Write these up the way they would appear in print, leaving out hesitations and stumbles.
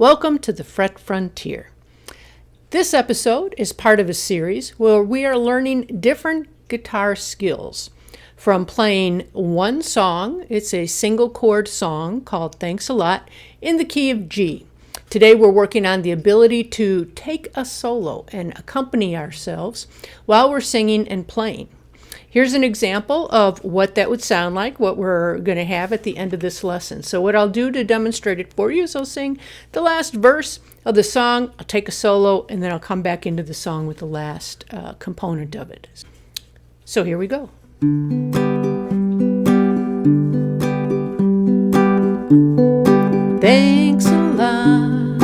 Welcome to the Fret Frontier. This episode is part of a series where we are learning different guitar skills. From playing one song, it's a single chord song called Thanks a Lot, in the key of G. Today we're working on the ability to take a solo and accompany ourselves while we're singing and playing. Here's an example of what that would sound like, what we're going to have at the end of this lesson. So what I'll do to demonstrate it for you is I'll sing the last verse of the song, I'll take a solo, and then I'll come back into the song with the last component of it. So here we go. Thanks a lot.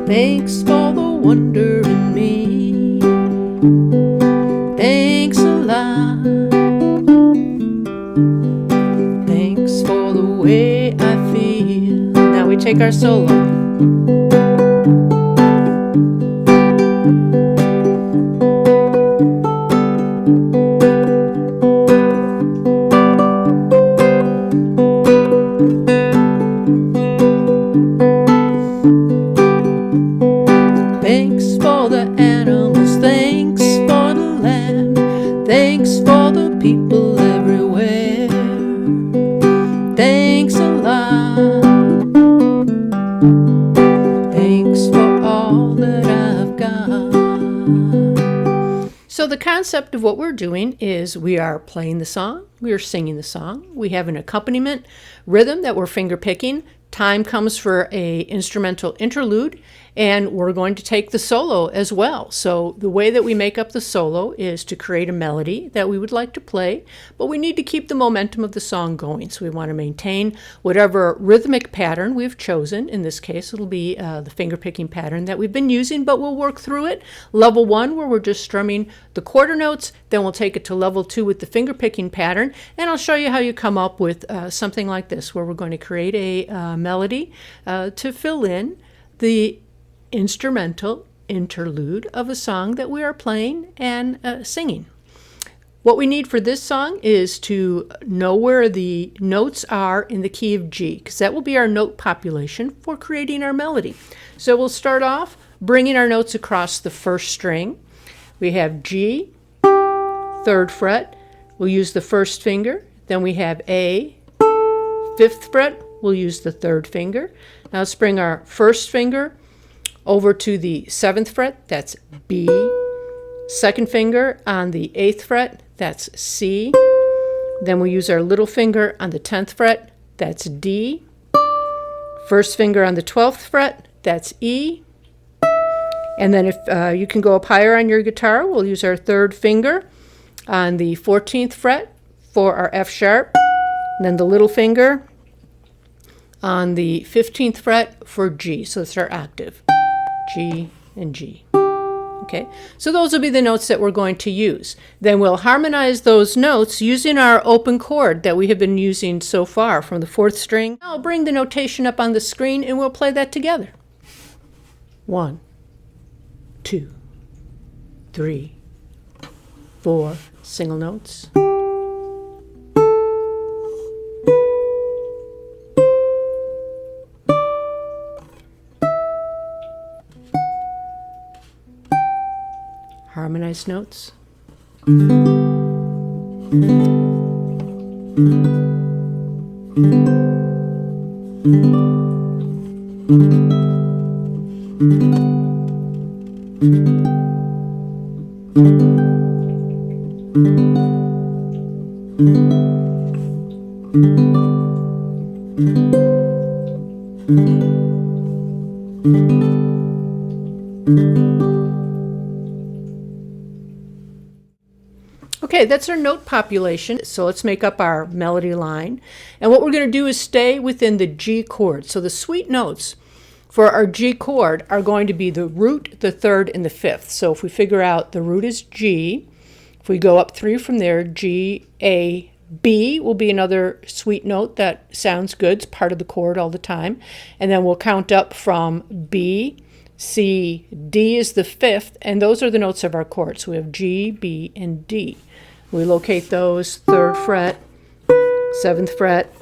Thanks for the wonder in me. Thanks a lot. Thanks for the way I feel. Now we take our solo. Thanks for the animals, thanks for the land, thanks for the people everywhere. Thanks a lot. Thanks for all that I've got. So the concept of what we're doing is we are playing the song, we are singing the song, we have an accompaniment rhythm that we're finger picking. Time comes for a instrumental interlude, and we're going to take the solo as well. So the way that we make up the solo is to create a melody that we would like to play, but we need to keep the momentum of the song going. So we want to maintain whatever rhythmic pattern we've chosen. In this case, it'll be the finger picking pattern that we've been using, but we'll work through it. Level 1, where we're just strumming the quarter notes, then we'll take it to level 2 with the finger picking pattern, and I'll show you how you come up with something like this, where we're going to create a melody to fill in the instrumental interlude of a song that we are playing and singing. What we need for this song is to know where the notes are in the key of G, because that will be our note population for creating our melody. So we'll start off bringing our notes across the first string. We have G, 3rd fret, we'll use the 1st finger. Then we have A, 5th fret, we'll use the 3rd finger. Now let's bring our 1st finger over to the 7th fret, that's B. 2nd finger on the 8th fret, that's C. Then we'll use our little finger on the 10th fret, that's D. 1st finger on the 12th fret, that's E. And then if you can go up higher on your guitar, we'll use our 3rd finger on the 14th fret for our F sharp. And then the little finger on the 15th fret for G. So it's our octave, G and G. Okay, so those will be the notes that we're going to use. Then we'll harmonize those notes using our open chord that we have been using so far from the 4th string. I'll bring the notation up on the screen and we'll play that together. 1, 2, 3, 4, single notes. Harmonized notes. Okay, that's our note population. So let's make up our melody line. And what we're going to do is stay within the G chord. So the sweet notes for our G chord are going to be the root, the 3rd, and the 5th. So if we figure out the root is G, if we go up 3 from there, G, A, B will be another sweet note that sounds good. It's part of the chord all the time. And then we'll count up from B, C, D is the 5th, and those are the notes of our chord. So we have G, B, and D. We locate those 3rd fret, 7th fret,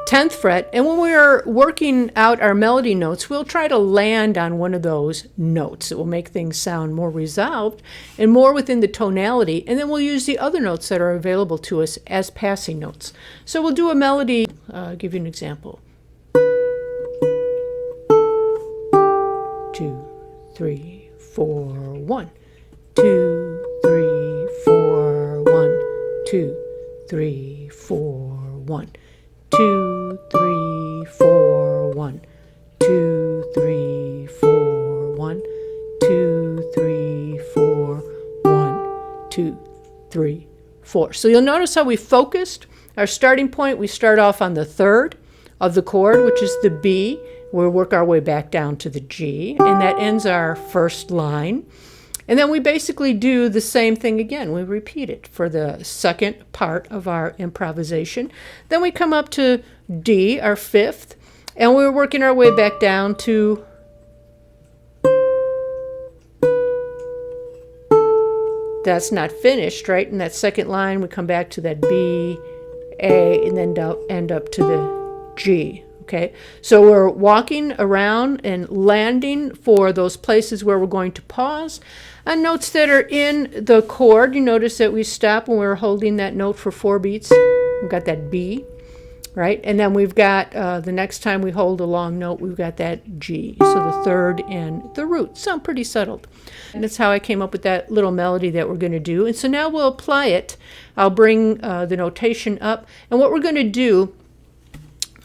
10th fret, and when we're working out our melody notes, we'll try to land on one of those notes. It will make things sound more resolved and more within the tonality, and then we'll use the other notes that are available to us as passing notes. So we'll do a melody. I'll give you an example. 2, 3, 4, 1. 2, 3, 4, 1. 2, 3, 4, 1. 2, 3, 4, 1. 2, 3, 4, 1. 2, 3, 4, 1. 2, 3, 4. So you'll notice how we focused our starting point. We start off on the third of the chord, which is the B. We'll work our way back down to the G, and that ends our first line. And then we basically do the same thing again. We repeat it for the second part of our improvisation. Then we come up to D, our fifth, and we're working our way back down to that's not finished, right? In that second line, we come back to that B, A, and then end up to the G. Okay, so we're walking around and landing for those places where we're going to pause. On notes that are in the chord, you notice that we stop when we're holding that note for 4 beats. We've got that B, right? And then we've got the next time we hold a long note, we've got that G. So the third and the root sound pretty settled. And that's how I came up with that little melody that we're going to do. And so now we'll apply it. I'll bring the notation up. And what we're going to do,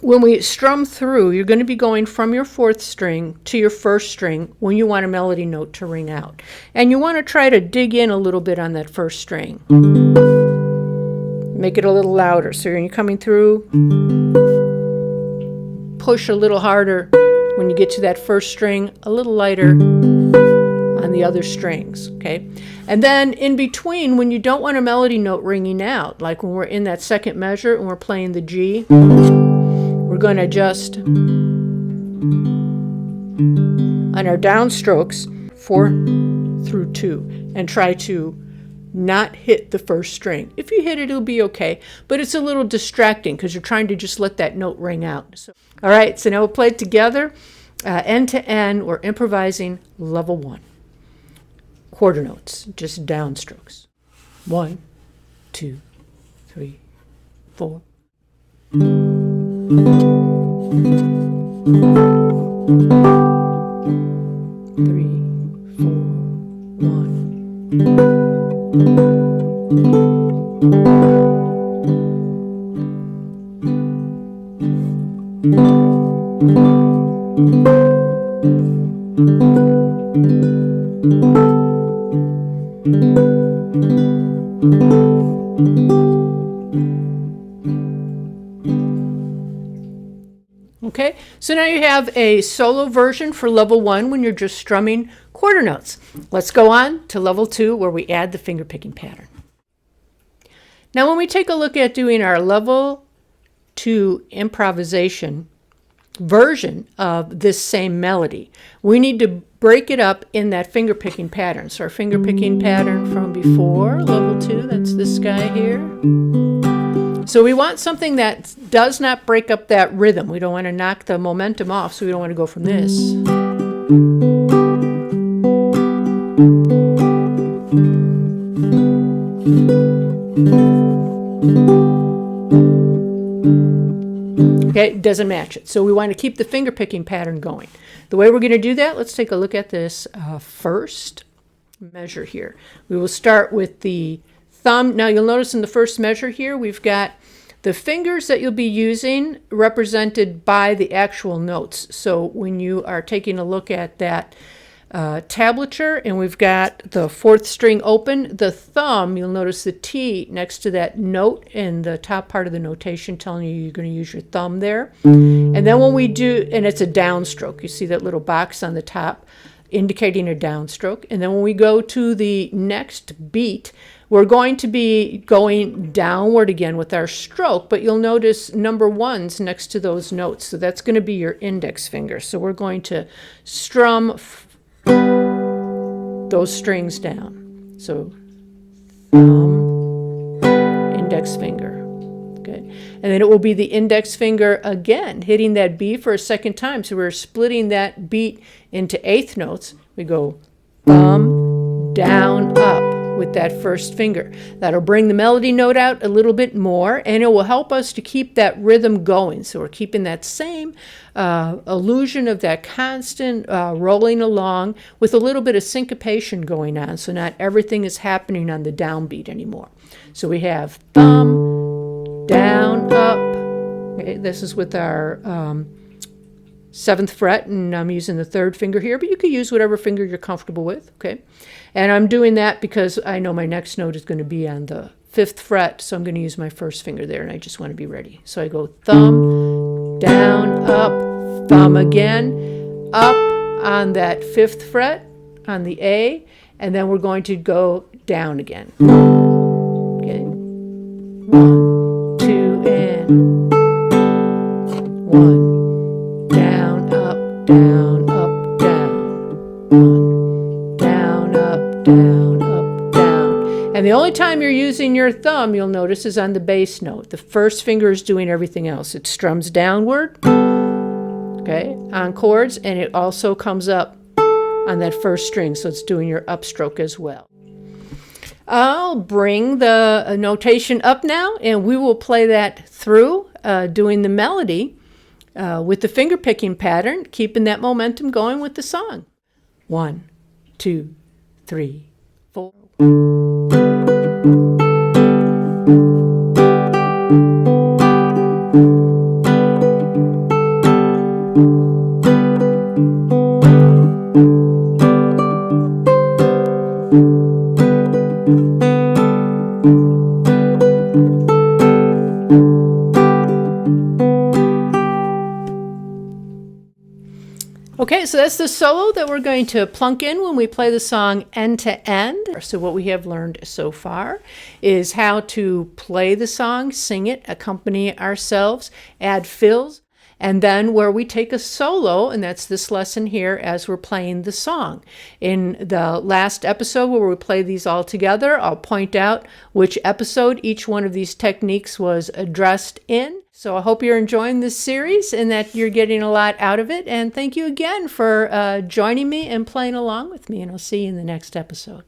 when we strum through, you're going to be going from your 4th string to your 1st string when you want a melody note to ring out. And you want to try to dig in a little bit on that 1st string. Make it a little louder. So when you're coming through, push a little harder when you get to that 1st string, a little lighter on the other strings, okay? And then in between, when you don't want a melody note ringing out, like when we're in that 2nd measure and we're playing the G, we're going to adjust on our downstrokes 4 through 2 and try to not hit the 1st string. If you hit it, it'll be okay, but it's a little distracting because you're trying to just let that note ring out. So, all right, so now we'll play it together. End to end, we're improvising level 1. Quarter notes, just downstrokes. 1, 2, 3, 4. 3, 4, 1. Okay, so now you have a solo version for level 1 when you're just strumming quarter notes. Let's go on to level 2 where we add the finger picking pattern. Now when we take a look at doing our level 2 improvisation version of this same melody, we need to break it up in that finger picking pattern. So our finger picking pattern from before, level 2, that's this guy here. So we want something that does not break up that rhythm. We don't want to knock the momentum off, so we don't want to go from this. Okay, it doesn't match it. So we want to keep the finger picking pattern going. The way we're going to do that, let's take a look at this first measure here. We will start with the thumb. Now you'll notice in the first measure here, we've got the fingers that you'll be using represented by the actual notes. So when you are taking a look at that tablature and we've got the 4th string open, the thumb, you'll notice the T next to that note in the top part of the notation telling you you're going to use your thumb there. And then when we do, and it's a downstroke, you see that little box on the top indicating a downstroke. And then when we go to the next beat, we're going to be going downward again with our stroke, but you'll notice number 1's next to those notes. So that's going to be your index finger. So we're going to strum those strings down. So thumb, index finger. Okay. And then it will be the index finger again, hitting that B for a second time. So we're splitting that beat into eighth notes. We go thumb, down, up with that first finger. That'll bring the melody note out a little bit more, and it will help us to keep that rhythm going. So we're keeping that same illusion of that constant rolling along with a little bit of syncopation going on, so not everything is happening on the downbeat anymore. So we have thumb, down, up. Okay, this is with our 7th fret, and I'm using the 3rd finger here, but you could use whatever finger you're comfortable with, okay? And I'm doing that because I know my next note is going to be on the 5th fret, so I'm going to use my 1st finger there, and I just want to be ready. So I go thumb, down, up, thumb again, up on that 5th fret on the A, and then we're going to go down again. Okay? 1, 2, and 1. Down, up, down, up, down. 1. Down, up, down, up, down. And the only time you're using your thumb, you'll notice, is on the bass note. The first finger is doing everything else. It strums downward, okay, on chords, and it also comes up on that first string, so it's doing your upstroke as well. I'll bring the notation up now, and we will play that through, doing the melody with the finger picking pattern, keeping that momentum going with the song. 1, 2, 3, 4. Okay, so that's the solo that we're going to plunk in when we play the song end to end. So what we have learned so far is how to play the song, sing it, accompany ourselves, add fills, and then where we take a solo, and that's this lesson here as we're playing the song. In the last episode where we play these all together, I'll point out which episode each one of these techniques was addressed in. So I hope you're enjoying this series and that you're getting a lot out of it. And thank you again for joining me and playing along with me. And I'll see you in the next episode.